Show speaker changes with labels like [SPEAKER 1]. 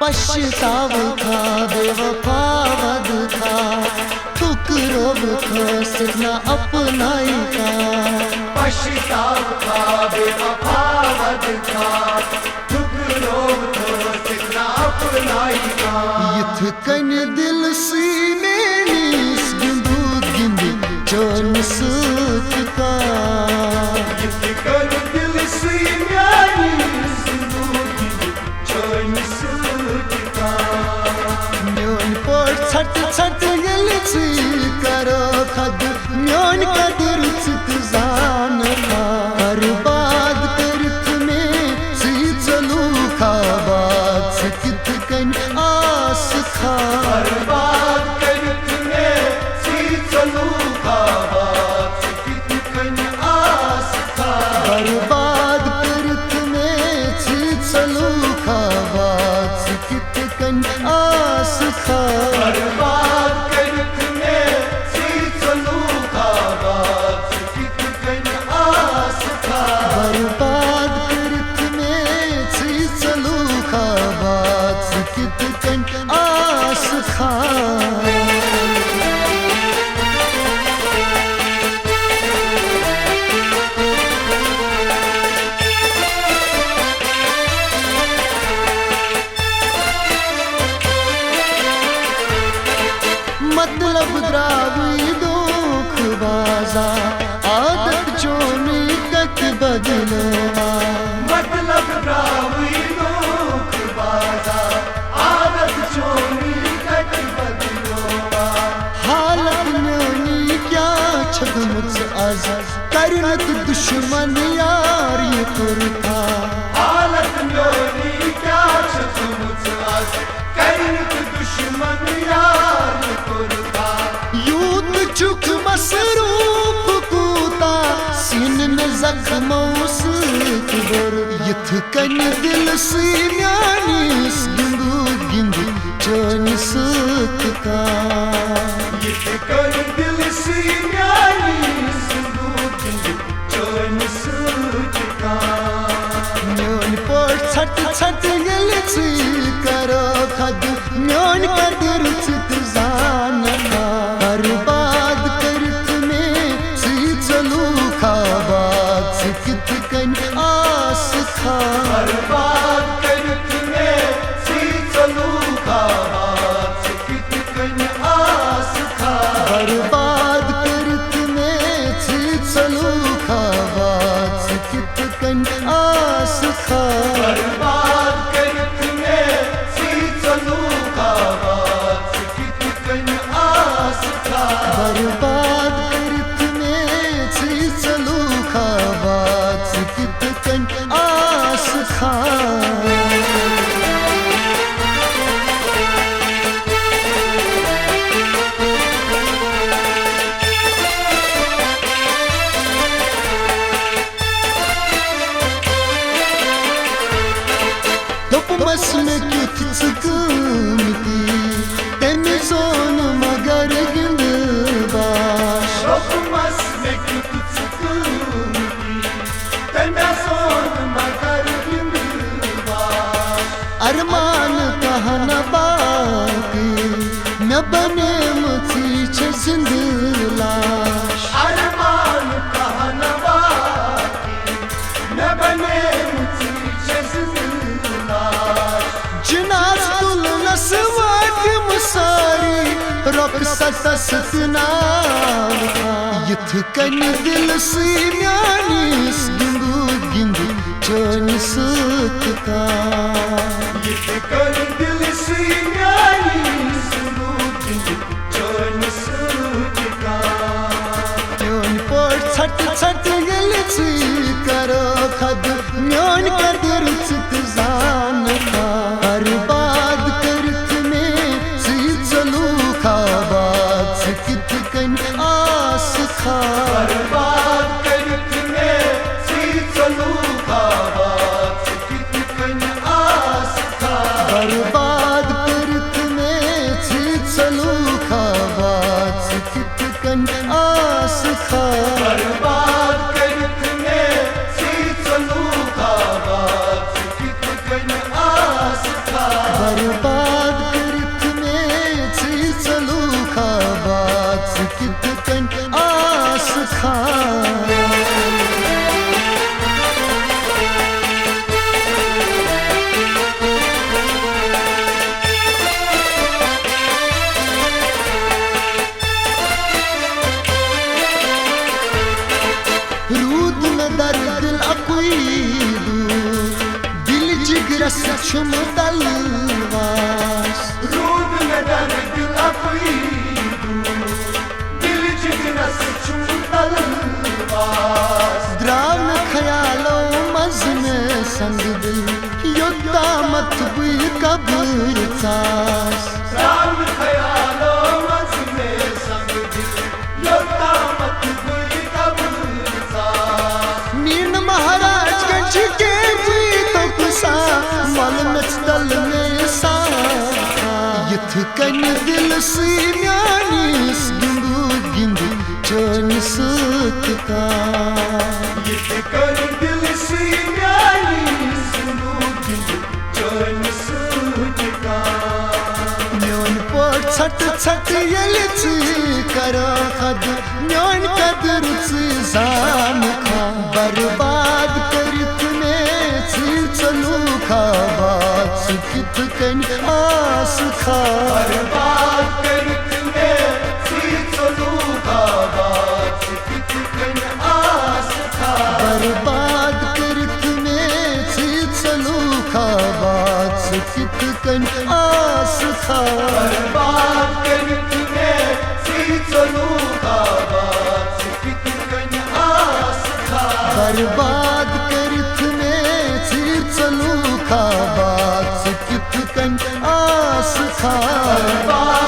[SPEAKER 1] पछताव था बेवफा वद था, ठुकरोब खस न अपनाई का।
[SPEAKER 2] पछताव था बेवफा वद था, ठुकरोब खस न अपनाई का।
[SPEAKER 1] यथ कन दिल सी मेनिस गिंदू गिंद चोन सूत का।
[SPEAKER 2] यथ कन दिल सी मेनिस गिंदू गिंद चोन सूत का।
[SPEAKER 1] म्योन पोट छट छट यल सी करो खद म्योन कदर चित जान था। बर्बाद करत में सी चलू खाबाद से कित कन आस खा।
[SPEAKER 2] बर्बाद करत में सी चलू खाबाद से कित कन आस खा।
[SPEAKER 1] बर्बाद करत में सी चलू खाबाद से कित कन आस खा।
[SPEAKER 2] बर्बाद करत में सी चलू खाबाद से कित कन आस खा।
[SPEAKER 1] बर्बाद करत में सी चलू खाबाद से कित कन आस खा। मतलब द्रावी दुख बाजा आदत चोनी कत बदलवा।
[SPEAKER 2] मतलब द्रावी दुख बाजा आदत चोनी कट बदलोवा।
[SPEAKER 1] हालत म्योनी क्या छगमुच आज करनत दुश्मन यार ये तुरता।
[SPEAKER 2] हालत म्योनी क्या छतुमुच आज करनत दुश्मन यार कुरता।
[SPEAKER 1] यूत चुक मसरूफ कूता सीन में जख्मों से कुबर। यथ कन दिल सी म्यानिस गिंदू गिंद चोन सूत का।
[SPEAKER 2] यथ कन दिल सी म्यानिस गिंदू गिंद चोन सूत का।
[SPEAKER 1] म्योन पोट छट छट यल सी करो खद म्योन कदर चित जान था। बर्बाद करत में सी चलू खाबाद से कित कन आस खा।
[SPEAKER 2] बर्बाद करत में सी चलू खाबाद से कित कन आस खा।
[SPEAKER 1] बर्बाद करत में सी चलू खाबाद से कित कन आस खा।
[SPEAKER 2] बर्बाद करत में सी चलू खाबाद से कित कन आस खा।
[SPEAKER 1] बर्बाद करत में सी चलू खाबाद से कित कन आस खा। Dokunmaz mekut sıkıntı temiz onu magar gündü baş.
[SPEAKER 2] Dokunmaz mektup sıkıntı temez olma gargındır var.
[SPEAKER 1] Arman kahana baki ne bane muti çizindılaş.
[SPEAKER 2] Arman kahana baki ne bane muti çezindiler.
[SPEAKER 1] Cinaz tul nasvat musari rok satasına. Yıth kan dil si myanis gindu gindu chon sutka.
[SPEAKER 2] Yıt kar dil si myanis gindu gindu chon sutka.
[SPEAKER 1] म्योन pot छट छट यल सी करो खद म्योन कदर चित जान था। बर्बाद करत में सी चलू Chabad से कित कन आस खा।
[SPEAKER 2] बर्बाद करत में सी चलू खाबाद से कित कन आस खा।
[SPEAKER 1] बर्बाद करत में सी चलू खाबाद से कित कन आस खा।
[SPEAKER 2] बर्बाद करत में
[SPEAKER 1] कबर चास
[SPEAKER 2] राम ख्यालो मज में संग दिल योता मत हुई कब्र सा
[SPEAKER 1] नीन महाराजगंज के भी तो कुसा मल मचदल में सा यथ कन दिल सी म्यानिस गिंदू गिंदू चन सुतका
[SPEAKER 2] यथ कर दिल सी म्यानी सुनू दिल चन सुटका
[SPEAKER 1] म्योन पोट छट छट यलिच करो खद म्योन कदर जान खा बर्बाद करित में चलू खा बात कित कन आस खा
[SPEAKER 2] बर्बाद करत में सी चलू बात कित कन आस था
[SPEAKER 1] बर्बाद करित में चलू खा बात कित कन आस खा
[SPEAKER 2] बर्बाद करत में सी चलू बात कित कन आस था
[SPEAKER 1] बर्बाद करित में चलू खा बात कित कन आस खा
[SPEAKER 2] बर्बाद